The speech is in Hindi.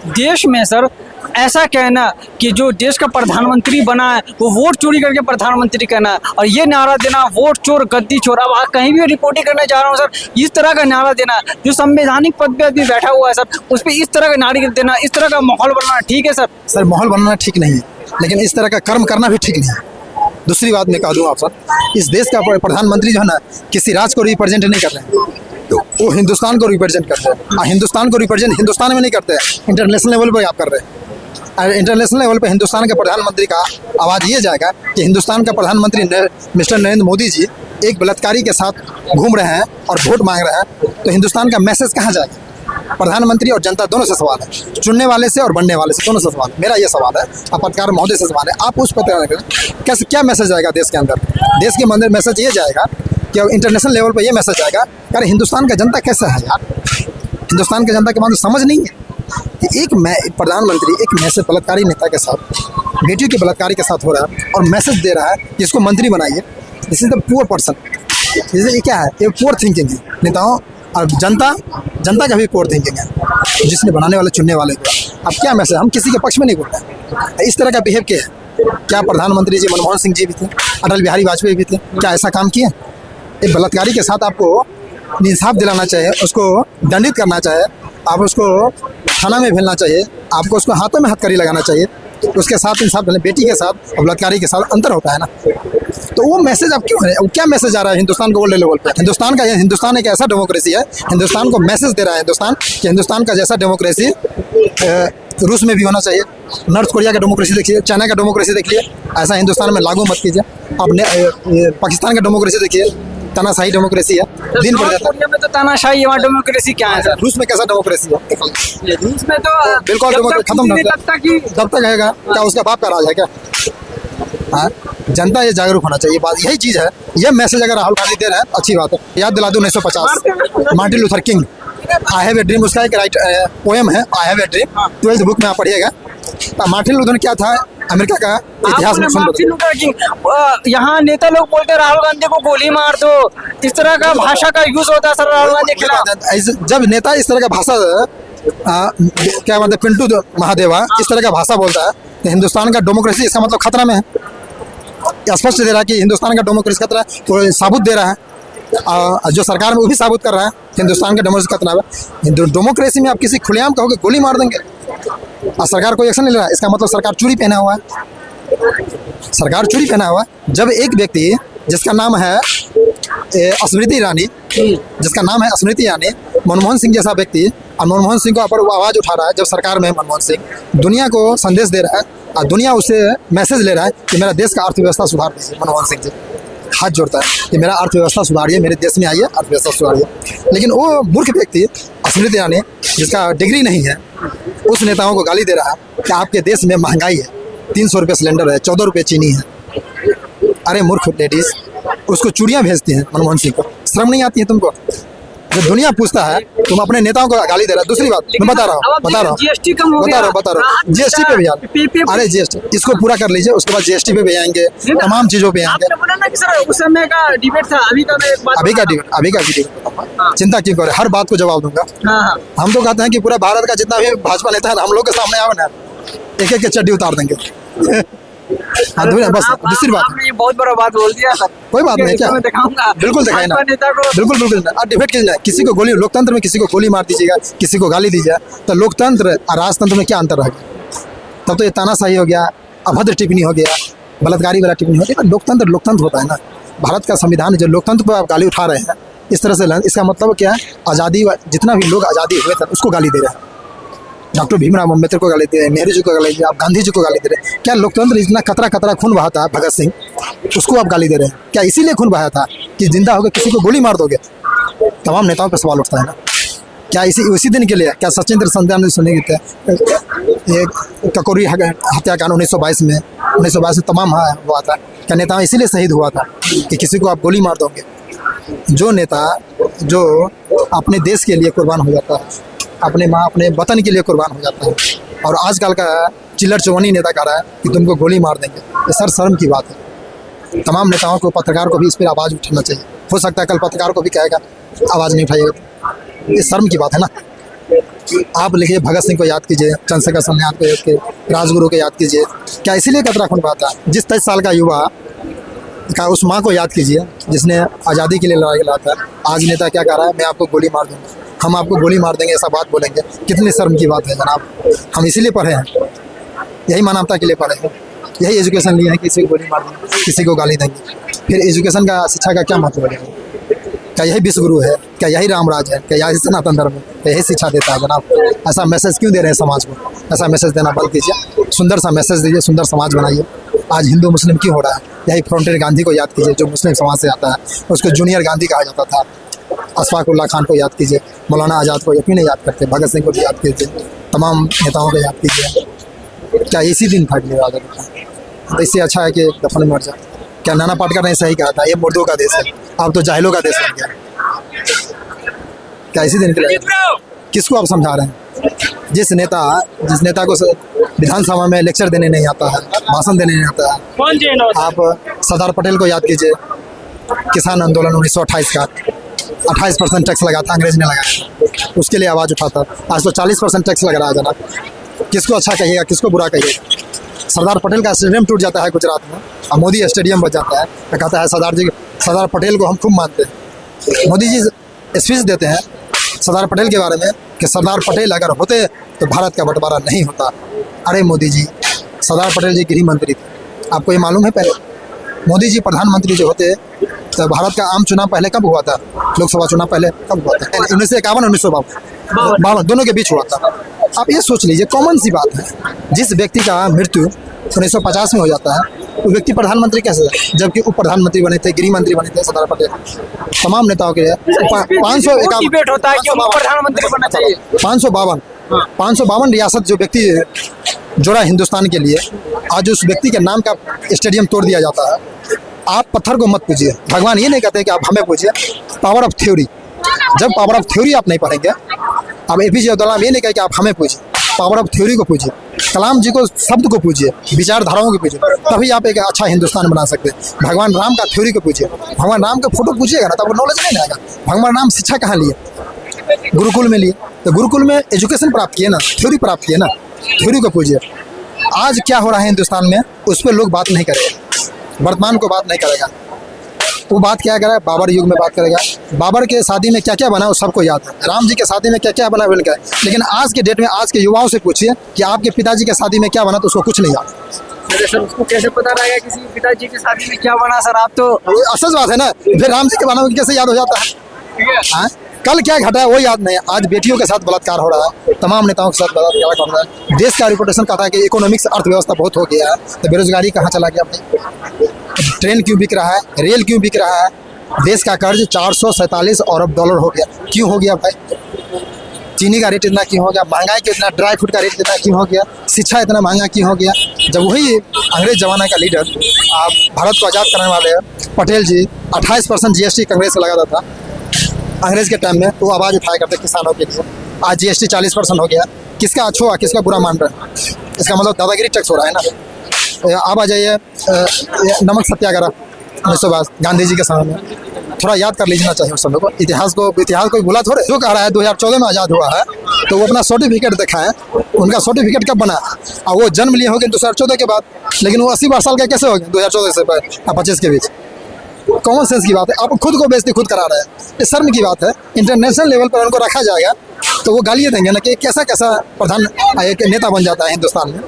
देश में सर ऐसा कहना कि जो देश का प्रधानमंत्री बना है वो वोट चोरी करके प्रधानमंत्री कहना है, और ये नारा देना वोट चोर गद्दी चोर। अब कहीं भी रिपोर्टिंग करने जा रहा हूँ सर, इस तरह का नारा देना, जो संवैधानिक पद पे आदमी बैठा हुआ है सर, उस पर इस तरह का नारा देना, इस तरह का माहौल बनाना ठीक है सर? सर माहौल बनाना ठीक नहीं है, लेकिन इस तरह का कर्म करना भी ठीक नहीं है। दूसरी बात मैं कह दूँ आप सर, इस देश का प्रधानमंत्री जो है ना, किसी राज्य को रिप्रेजेंट नहीं कर रहे हैं, तो वो हिंदुस्तान को रिप्रेजेंट करते हैं। और हिंदुस्तान को रिप्रेजेंट हिंदुस्तान में नहीं करते हैं, इंटरनेशनल लेवल पर आप कर रहे हैं। और इंटरनेशनल लेवल पर हिंदुस्तान के प्रधानमंत्री का आवाज़ ये जाएगा कि हिंदुस्तान का प्रधानमंत्री मिस्टर नरेंद्र मोदी जी एक बलात्कारी के साथ घूम रहे हैं और वोट मांग रहे हैं, तो हिंदुस्तान का मैसेज कहाँ जाएगा? प्रधानमंत्री और जनता दोनों से सवाल है, चुनने वाले से और बनने वाले से, दोनों से सवाल है। मेरा ये सवाल है, आप पत्रकार महोदय से सवाल है, आप उस पर कैसे क्या मैसेज आएगा देश के अंदर? देश के अंदर मैसेज ये जाएगा कि इंटरनेशनल लेवल पर ये मैसेज आएगा, अरे हिंदुस्तान का जनता कैसा है यार, हिंदुस्तान के जनता के मतलब समझ नहीं है कि एक प्रधानमंत्री एक मैसेज बलात्कारी नेता के साथ, बेटियों के बलात्कारी के साथ हो रहा है और मैसेज दे रहा है कि इसको मंत्री बनाइए। This is the poor person. ये क्या है? ये पुअर थिंकिंग है नेताओं और जनता का भी पुअर थिंकिंग है, जिसने बनाने वाले चुनने वाले को। अब क्या मैसेज? हम किसी के पक्ष में नहीं बोल रहे। इस तरह का बिहेव किया है क्या? प्रधानमंत्री जी मनमोहन सिंह जी भी थे, अटल बिहारी वाजपेयी भी थे, क्या ऐसा काम किए? एक बलात्कारी के साथ आपको इंसाफ दिलाना चाहिए, उसको दंडित करना चाहिए, आप उसको थाना में भेजना चाहिए, आपको उसको हाथों में हथकड़ी लगाना चाहिए, उसके साथ इंसाफ देना। बेटी के साथ और बलात्कारी के साथ अंतर होता है ना, तो वो मैसेज अब क्यों है? क्या मैसेज आ रहा है हिंदुस्तान को वर्ल्ड लेवल पे? हिंदुस्तान एक ऐसा डेमोक्रेसी है, हिंदुस्तान को मैसेज दे रहा है हिंदुस्तान कि हिंदुस्तान का जैसा डेमोक्रेसी रूस में भी होना चाहिए, नॉर्थ कोरिया का डेमोक्रेसी देखिए, चाइना का डेमोक्रेसी देखिए, ऐसा हिंदुस्तान में लागू मत कीजिए। अब पाकिस्तान का डेमोक्रेसी देखिए, तानाशाही डेमोक्रेसी है, दिन भर जाता है। में तो तानाशाही, वहाँ डेमोक्रेसी क्या है सर? रूस में कैसा डेमोक्रेसी है? रूस में तो बिल्कुल खत्म तब तक रहेगा। क्या उसका बाप का राज है क्या? हाँ, जनता ये जागरूक होना चाहिए, बात यही चीज़ है। ये मैसेज अगर राहुल गांधी दे रहे हैं अच्छी बात है। याद दिला दूँ 1950 Martin Luther king, I have a dream, उसका एक पोएम है, I have a dream, 12th book में आप पढ़िएगा। मार्टिन लूथर क्या था अमेरिका का इतिहास में? मार्टिन लूथर किंग, यहाँ नेता लोग बोलते हैं राहुल गांधी को गोली मार दो, इस तरह का भाषा का यूज होता है सर राहुल गांधी के खिलाफ। जब नेता इस तरह का भाषा क्या मतलब पिंटू महादेवा इस तरह का भाषा बोलता है तो हिंदुस्तान का डेमोक्रेसी इसका मतलब खतरा में है। स्पष्ट दे रहा है कि हिंदुस्तान का डेमोक्रेसी खतरा है, तो साबुत दे रहा है। जो सरकार में वो भी साबुत कर रहा है हिंदुस्तान का डेमोक्रेसी खतरा है। डेमोक्रेसी में आप किसी खुलेआम कहोगे गोली मार देंगे और सरकार कोई एक्शन नहीं ले रहा है, इसका मतलब सरकार चूड़ी पहना हुआ है। सरकार चूड़ी पहना हुआ है। जब एक व्यक्ति जिसका नाम है स्मृति ईरानी, मनमोहन सिंह जैसा व्यक्ति, और मनमोहन सिंह को पर आवाज़ उठा रहा है जब सरकार में मनमोहन सिंह दुनिया को संदेश दे रहा है और दुनिया उससे मैसेज ले रहा है कि मेरा देश का अर्थव्यवस्था सुधार दीजिए। मनमोहन सिंह जी हाथ जोड़ता है कि मेरा अर्थव्यवस्था सुधारिए, मेरे देश में आइए, अर्थव्यवस्था सुधारिए। लेकिन वो मूर्ख व्यक्ति स्मृति ईरानी जिसका डिग्री नहीं है, उस नेताओं को गाली दे रहा है कि आपके देश में महंगाई है, 300 रुपये सिलेंडर है, 14 रुपये चीनी है। अरे मूर्ख लेडीज, उसको चूड़ियाँ भेजती हैं मनमोहन सिंह को, शर्म नहीं आती है तुमको? जब दुनिया पूछता है तुम अपने नेताओं को गाली दे रहा है। दूसरी बात मैं बता रहा हूँ जीएसटी कम हो गया, जीएसटी पे भी यार, अरे जीएसटी इसको पूरा कर लीजिए, उसके बाद जीएसटी पे भी आएंगे, तमाम चीजों पे आएंगे। आपने बोला ना कि सर उस समय का डिबेट था, अभी का डिबेट, चिंता क्यों करे, हर बात को जवाब दूंगा। हम तो कहते हैं कि पूरा भारत का जितना भी भाजपा नेता है हम लोग के सामने आवे ना, एक एक के चड्डी उतार देंगे। हाँ बस दूसरी बात, आपने ये बहुत बड़ा बात बोल दिया सर। कोई बात नहीं, क्या दिखाऊंगा, बिल्कुल दिखाए ना, बिल्कुल डिबेट कीजिए। किसी को गोली, लोकतंत्र में किसी को गोली मार दीजिएगा, किसी को गाली दीजिए, तो लोकतंत्र और राजतंत्र में क्या अंतर रह गया? तब तो ये तानाशाही हो गया, अभद्र टिप्पणी हो गया, बलात्कारी वाला टिप्पणी हो गया। लोकतंत्र होता है ना, भारत का संविधान जो लोकतंत्र पर आप गाली उठा रहे हैं इस तरह से, इसका मतलब क्या है? आज़ादी, जितना भी लोग आज़ादी हुए थे उसको गाली दे रहे हैं। डॉक्टर भीमराव अम्बेडकर को गाली दे रहे हैं, नेहरू जी को गाली दे रहे हैं, आप गांधी जी को गाली दे रहे हैं। क्या लोकतंत्र इतना कतरा खून बहा था भगत सिंह, उसको आप गाली दे रहे हैं? क्या इसीलिए खून बहाया था कि जिंदा होकर किसी को गोली मार दोगे? तमाम नेताओं पर सवाल उठता है ना। क्या उसी दिन के लिए क्या सचिंद्र संध्यान सुने थे ककोरी हत्याकांड 1922 में तमाम हुआ था? क्या नेता इसीलिए शहीद हुआ था कि किसी को आप गोली मार दोगे? जो नेता जो अपने देश के लिए कुर्बान हो जाता है, अपने वतन के लिए कुर्बान हो जाता है, और आजकल का चिल्लर चौवनी नेता कह रहा है कि तुमको गोली मार देंगे, ये सर शर्म की बात है। तमाम नेताओं को, पत्रकार को भी इस पर आवाज़ उठाना चाहिए। हो सकता है कल पत्रकार को भी कहेगा आवाज़ नहीं उठाइएगा, ये शर्म की बात है ना। आप लिखिए भगत सिंह को याद कीजिए, चंद्रशेखर शमयान को याद कीजिए, राजगुरु को याद कीजिए। क्या इसीलिए उत्तराखंड में आता है? जिस 23 साल का युवा का उस माँ को याद कीजिए जिसने आज़ादी के लिए लड़ाई लड़ा था। आज नेता क्या कह रहा है, मैं आपको गोली मार दूंगा, हम आपको गोली मार देंगे, ऐसा बात बोलेंगे। कितनी शर्म की बात है जनाब। हम इसीलिए पढ़े हैं, यही मानवता के लिए पढ़े हैं, यही एजुकेशन लिए हैं, किसी को गोली मार देंगे, किसी को गाली देंगे। फिर एजुकेशन का, शिक्षा का क्या महत्व है? क्या यही विश्व गुरु है? क्या यही रामराज है? क्या यही सनातन धर्म है? क्या यही शिक्षा देता है जनाब? ऐसा मैसेज क्यों दे रहे हैं समाज को? ऐसा मैसेज देना बंद कीजिए, सुंदर सा मैसेज दीजिए, सुंदर समाज बनाइए। आज हिंदू मुस्लिम क्यों हो रहा है? यही फ्रंटियर गांधी को याद कीजिए जो मुस्लिम समाज से आता है, उसको जूनियर गांधी कहा जाता था। अशफाक उल्लाह खान को याद कीजिए, मौलाना आज़ाद को क्यों नहीं याद करते? भगत सिंह को भी याद कीजिए, तमाम नेताओं को याद कीजिए। क्या इसी दिन था कि आज़ाद था? तो इससे अच्छा है कि दफन मर जाए। क्या नाना पाटेकर ने सही कहा था, ये मुर्दों का देश है, अब तो जाहिलों का देश बन गया। क्या इसी दिन के लिए? किसको आप समझा रहे हैं? जिस नेता को विधानसभा में लेक्चर देने नहीं आता है, भाषण देने नहीं आता है। आप सरदार पटेल को याद कीजिए, किसान आंदोलन 1928 का 28% टैक्स लगा था, अंग्रेज ने लगाया, उसके लिए आवाज़ उठा था। आज तो 40% टैक्स लग रहा है जनाब। किसको अच्छा कहिएगा, किसको बुरा कहिएगा? सरदार पटेल का स्टेडियम टूट जाता है गुजरात में और मोदी स्टेडियम बच जाता है, तो कहता है सरदार पटेल को हम खूब मानते हैं। मोदी जी स्पीच देते हैं सरदार पटेल के बारे में कि सरदार पटेल अगर होते तो भारत का बंटवारा नहीं होता। अरे मोदी जी, सरदार पटेल जी गृह मंत्री थे, आपको ये मालूम है? पहले मोदी जी प्रधानमंत्री जो होते तो भारत का आम चुनाव पहले कब हुआ था? लोकसभा चुनाव पहले कब हुआ था? 1951 1952 दोनों के बीच हुआ था। आप ये सोच लीजिए, कॉमन सी बात है, जिस व्यक्ति का मृत्यु 1950 में हो जाता है वो व्यक्ति प्रधानमंत्री कैसे है? जबकि उप प्रधानमंत्री बने थे, गृह मंत्री बने थे सरदार पटेल। तमाम नेताओं के 552 रियासत जो व्यक्ति जोड़ा हिंदुस्तान के लिए, आज उस व्यक्ति के नाम का स्टेडियम तोड़ दिया जाता है। आप पत्थर को मत पूजिए, भगवान ये नहीं कहते कि आप हमें पूजिए। पावर ऑफ थ्योरी, जब पावर ऑफ थ्योरी आप नहीं पढ़ेंगे, अब APJ अब्दुल कलाम ये नहीं कहे कि आप हमें पूजिए, पावर ऑफ थ्योरी को पूजिए, कलाम जी को शब्द को पूजिए, विचारधाराओं को पूजिए, तभी आप एक अच्छा हिंदुस्तान बना सकते हैं। भगवान राम का थ्योरी को पूजिए, भगवान राम का फोटो पूछिएगा ना, तब वो नॉलेज नहीं आएगा। भगवान राम शिक्षा कहाँ लिए? गुरुकुल में लिए, तो गुरुकुल में एजुकेशन प्राप्त किए ना, थ्योरी प्राप्त किए ना, थ्योरी को पूजिए। आज क्या हो रहा है हिंदुस्तान में, उस पर लोग बात नहीं करेगा, वर्तमान को बात नहीं करेगा। वो बात क्या करेगा? बाबर युग में बात करेगा, बाबर के शादी में क्या क्या बना वो सबको याद है, राम जी के शादी में क्या क्या बना वो क्या। लेकिन आज के डेट में आज के युवाओं से पूछिए कि आपके पिताजी के शादी में क्या बना, तो उसको कुछ नहीं याद। सर उसको कैसे पता रहेगा किसी पिताजी की शादी में क्या बना? सर आप तो असज बात है ना, फिर राम जी के बना कैसे याद हो जाता है? कल क्या घटा है वो याद नहीं है। आज बेटियों के साथ बलात्कार हो रहा है, तमाम नेताओं के साथ बलात्कार हो रहा है। देश का रिपोर्टेशन कहता है कि इकोनॉमिक्स अर्थव्यवस्था बहुत हो गया है, तो बेरोजगारी कहाँ चला गया भाई? ट्रेन क्यों बिक रहा है? रेल क्यों बिक रहा है? देश का कर्ज 447 अरब डॉलर हो गया, क्यों हो गया भाई? चीनी का रेट इतना क्यों हो गया? महंगाई के इतना, ड्राई फ्रूट का रेट इतना क्यों हो गया? शिक्षा इतना महंगा क्यों हो गया? जब वही अंग्रेज जमाना का लीडर, आप भारत को आज़ाद करने वाले पटेल जी, 28% GST कांग्रेस से लगाता था अंग्रेज के टाइम में, तो आवाज़ उठाया करते किसानों के लिए। आज GST 40% हो गया। किसका अच्छा हुआ, किसका बुरा मान रहे हैं? इसका मतलब दादागिरी टैक्स हो रहा है ना। अब आ जाइए नमक सत्याग्रह 1922 गांधी जी के समय में, थोड़ा याद कर लीजिए चाहिए उस समय को। इतिहास को भूला थोड़े। जो कह रहा है 2014 में आज़ाद हुआ है, तो वो अपना सर्टिफिकेट दिखाएं, उनका सर्टिफिकेट कब बना? और वो जन्म लिए होंगे 2014 के बाद, लेकिन वो 80 साल के कैसे हो गए 2014 से 25 के बीच? कॉमन सेंस की बात है। आप खुद को बेइज्जती खुद करा रहे हैं, ये शर्म की बात है। इंटरनेशनल लेवल पर उनको रखा जाएगा तो वो गालियाँ देंगे ना कि कैसा कैसा प्रधान एक नेता बन जाता है हिंदुस्तान में।